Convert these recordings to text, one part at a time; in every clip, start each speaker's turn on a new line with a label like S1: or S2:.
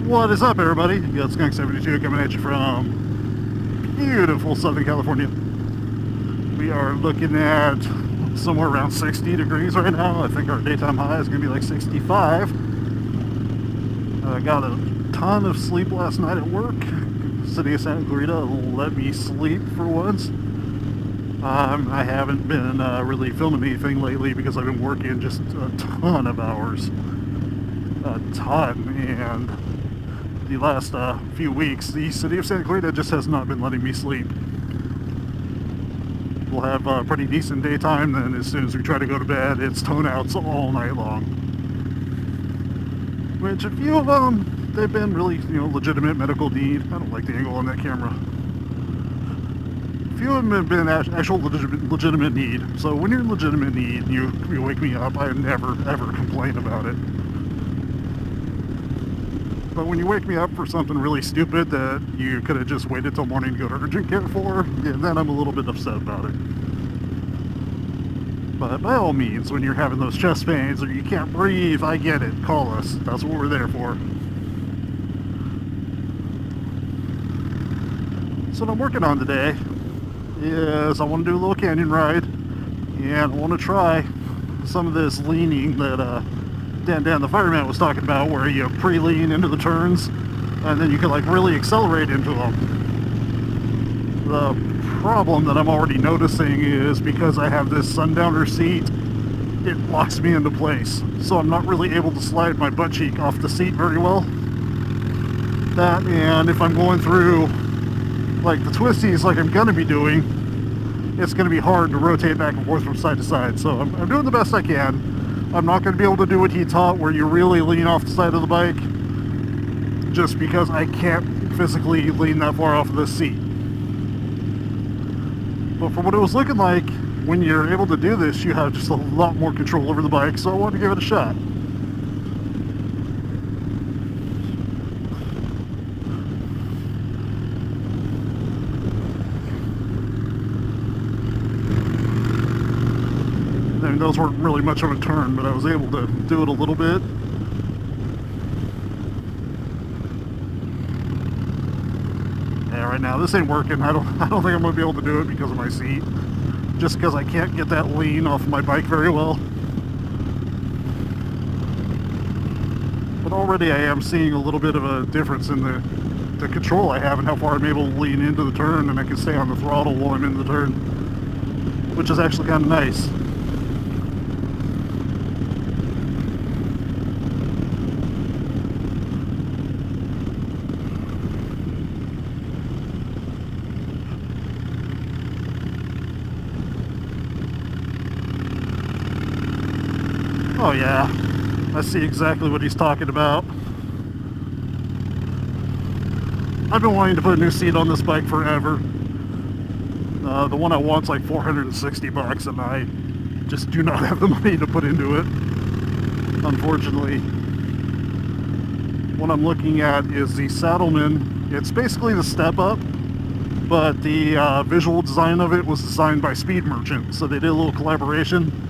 S1: What is up, everybody? You got Skunk72 coming at you from beautiful Southern California. We are looking at somewhere around 60 degrees right now. I think our daytime high is going to be like 65. I got a ton of sleep last night at work. City of Santa Clarita let me sleep for once. I haven't been really filming anything lately because I've been working just a ton of hours. A ton. And the last few weeks, the City of Santa Clarita just has not been letting me sleep. We'll have a pretty decent daytime, then as soon as we try to go to bed, it's tone outs all night long. Which, a few of them, they've been really, legitimate medical need. I don't like the angle on that camera. A few of them have been actual legitimate need. So when you're in legitimate need, you wake me up, I never, ever complain about it. But when you wake me up for something really stupid that you could have just waited till morning to go to urgent care for, yeah, then I'm a little bit upset about it. But by all means, when you're having those chest pains or you can't breathe, I get it. Call us. That's what we're there for. So what I'm working on today is I want to do a little canyon ride, and I want to try some of this leaning that Dan Dan the Fireman was talking about, where you pre-lean into the turns and then you can like really accelerate into them. The problem that I'm already noticing is because I have this sundowner seat, it locks me into place, so I'm not really able to slide my butt cheek off the seat very well. That, and if I'm going through like the twisties like I'm gonna be doing, it's gonna be hard to rotate back and forth from side to side. So I'm doing the best I can. I'm not going to be able to do what he taught, where you really lean off the side of the bike, just because I can't physically lean that far off of the seat. But for what it was looking like, when you're able to do this, you have just a lot more control over the bike, so I wanted to give it a shot. Those weren't really much of a turn, but I was able to do it a little bit. Yeah, right now this ain't working. I don't think I'm gonna be able to do it because of my seat, just because I can't get that lean off of my bike very well. But already I am seeing a little bit of a difference in the control I have and how far I'm able to lean into the turn, and I can stay on the throttle while I'm in the turn, which is actually kind of nice. Oh yeah, I see exactly what he's talking about. I've been wanting to put a new seat on this bike forever. The one I want's like $460, and I just do not have the money to put into it, unfortunately. What I'm looking at is the Saddleman. It's basically the step up, but the visual design of it was designed by Speed Merchant, so they did a little collaboration.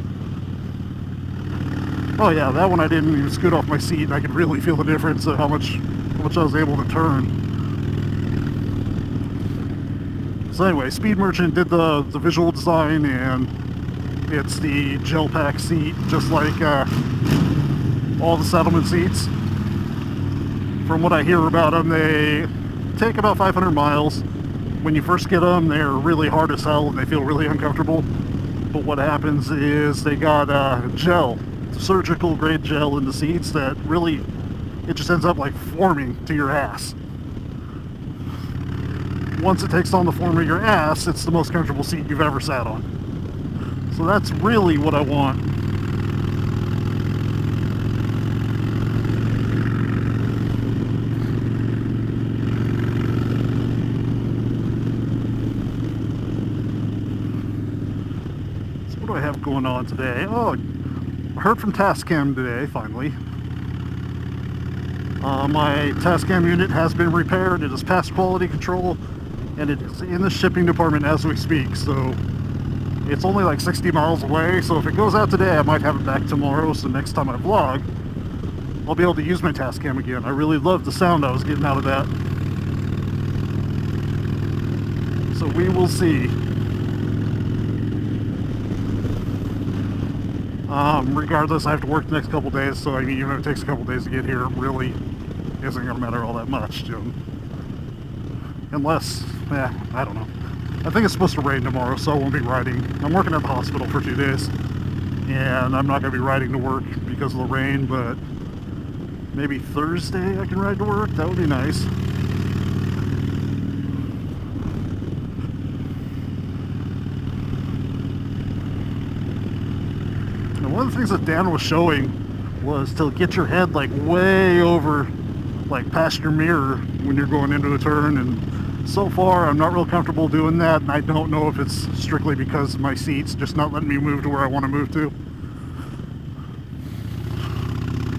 S1: Oh yeah, that one I didn't even scoot off my seat, and I could really feel the difference of how much I was able to turn. So anyway, Speed Merchant did the visual design, and it's the gel pack seat, just like all the Saddleman seats. From what I hear about them, they take about 500 miles. When you first get them, they're really hard as hell, and they feel really uncomfortable. But what happens is they got gel, surgical grade gel in the seats that really, it just ends up like forming to your ass. Once it takes on the form of your ass, it's the most comfortable seat you've ever sat on. So that's really what I want. So what do I have going on today? Oh, I heard from Tascam today, finally. My Tascam unit has been repaired. It has passed quality control, and it is in the shipping department as we speak. So it's only like 60 miles away. So if it goes out today, I might have it back tomorrow. So next time I vlog, I'll be able to use my Tascam again. I really loved the sound I was getting out of that. So we will see. Regardless, I have to work the next couple days, so I mean, even if it takes a couple days to get here, it really isn't going to matter all that much. Unless, I don't know. I think it's supposed to rain tomorrow, so I won't be riding. I'm working at the hospital for 2 days, and I'm not going to be riding to work because of the rain, but maybe Thursday I can ride to work. That would be nice. And one of the things that Dan was showing was to get your head like way over, like past your mirror when you're going into a turn, and so far I'm not real comfortable doing that, and I don't know if it's strictly because my seat's just not letting me move to where I want to move to.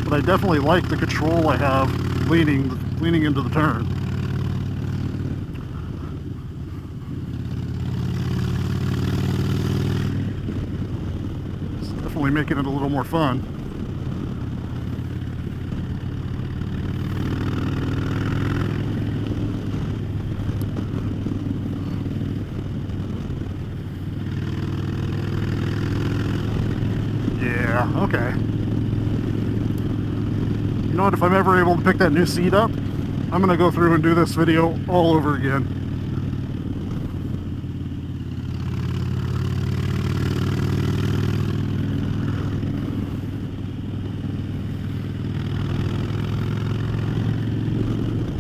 S1: But I definitely like the control I have leaning into the turn. It's definitely making it a little more fun. Yeah, okay. You know what, if I'm ever able to pick that new seat up, I'm gonna go through and do this video all over again.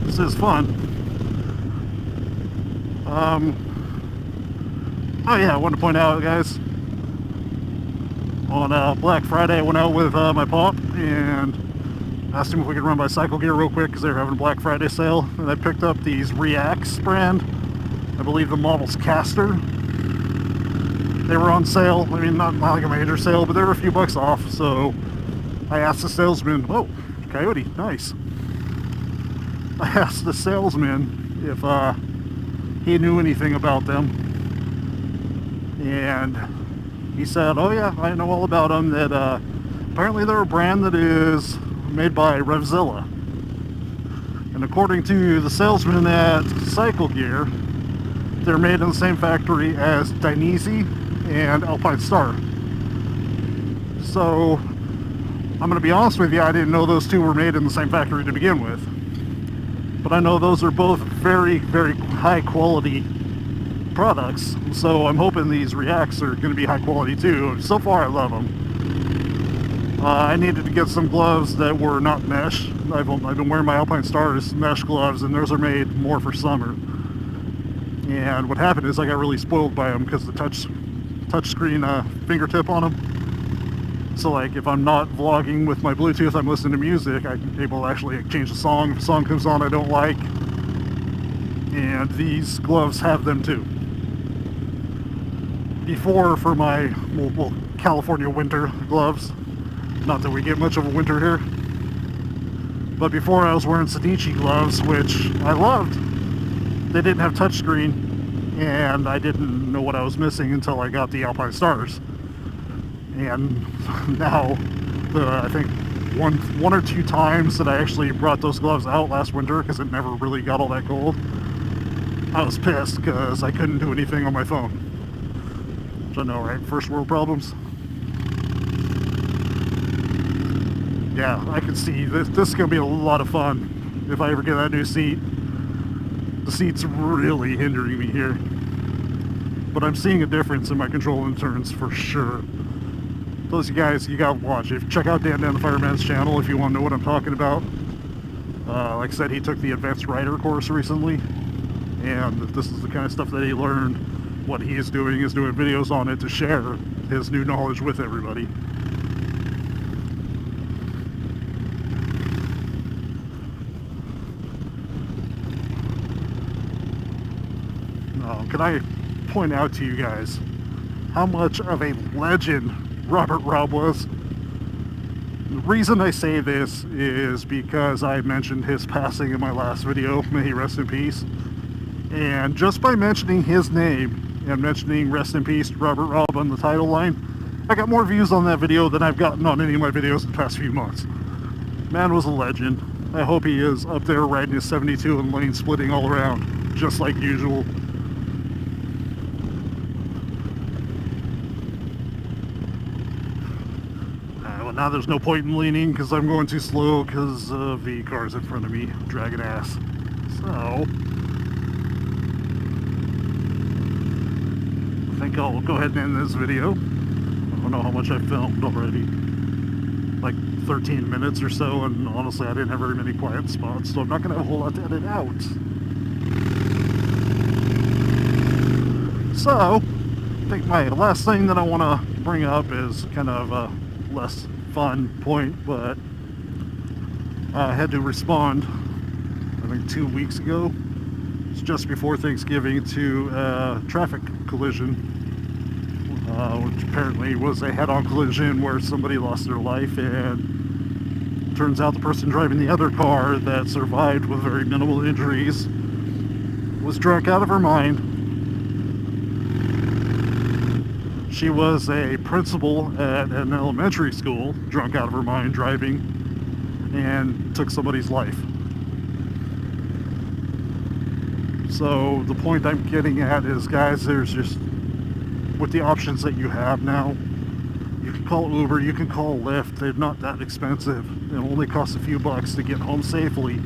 S1: This is fun. Oh yeah, I wanted to point out, guys, on Black Friday I went out with my pop and asked him if we could run by Cycle Gear real quick because they were having a Black Friday sale, and I picked up these Reacts brand. I believe the model's Caster. They were on sale. I mean, not like a major sale, but they were a few bucks off, so I asked the salesman, oh, Coyote, nice. I asked the salesman if he knew anything about them, and he said, oh yeah, I know all about them, that apparently they're a brand that is made by Revzilla. And according to the salesman at Cycle Gear, they're made in the same factory as Dyna and Alpine Star. So, I'm going to be honest with you, I didn't know those two were made in the same factory to begin with. But I know those are both very, very high quality products, so I'm hoping these Reacts are going to be high quality too. So far I love them. I needed to get some gloves that were not mesh. I've been wearing my Alpine Stars mesh gloves, and those are made more for summer. And what happened is I got really spoiled by them because the touchscreen fingertip on them. So like if I'm not vlogging with my Bluetooth, I'm listening to music, I'm able to actually change the song if a song comes on I don't like. And these gloves have them too. Before, for my well, California winter gloves, not that we get much of a winter here, but before I was wearing Sedici gloves, which I loved. They didn't have touchscreen, and I didn't know what I was missing until I got the Alpine Stars. And now, I think one or two times that I actually brought those gloves out last winter, because it never really got all that cold, I was pissed because I couldn't do anything on my phone. Which I know, right? First world problems. Yeah, I can see this is going to be a lot of fun if I ever get that new seat. The seat's really hindering me here. But I'm seeing a difference in my control and turns for sure. Those of you guys, you gotta watch it. Check out Dan Dan the Firemans channel if you want to know what I'm talking about. Like I said, he took the advanced rider course recently, and this is the kind of stuff that he learned. What he is doing videos on it to share his new knowledge with everybody. Can I point out to you guys how much of a legend Robert Robb was? The reason I say this is because I mentioned his passing in my last video, may he rest in peace. And just by mentioning his name and mentioning rest in peace Robert Robb on the title line, I got more views on that video than I've gotten on any of my videos in the past few months. Man was a legend. I hope he is up there riding his 72 and lane splitting all around, just like usual. Well, now there's no point in leaning because I'm going too slow because the car's in front of me dragging ass. So I think I'll go ahead and end this video. I don't know how much I filmed already. Like 13 minutes or so, and honestly I didn't have very many quiet spots, so I'm not going to have a whole lot to edit out. So I think my last thing that I want to bring up is kind of a less fun point, but I had to respond, I think 2 weeks ago. It's just before Thanksgiving, to a traffic collision. Which apparently was a head-on collision where somebody lost their life, and turns out the person driving the other car that survived with very minimal injuries was drunk out of her mind. She was a principal at an elementary school, drunk out of her mind driving, and took somebody's life. So the point I'm getting at is, guys, there's just, with the options that you have now, you can call Uber, you can call Lyft. They're not that expensive. It only costs a few bucks to get home safely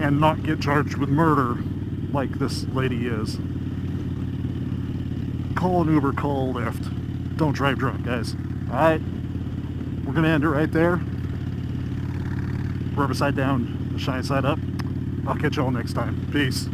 S1: and not get charged with murder like this lady is. Call an Uber, call a Lyft. Don't drive drunk, guys. Alright, we're gonna end it right there. Rubber side down, shine side up. I'll catch y'all next time. Peace.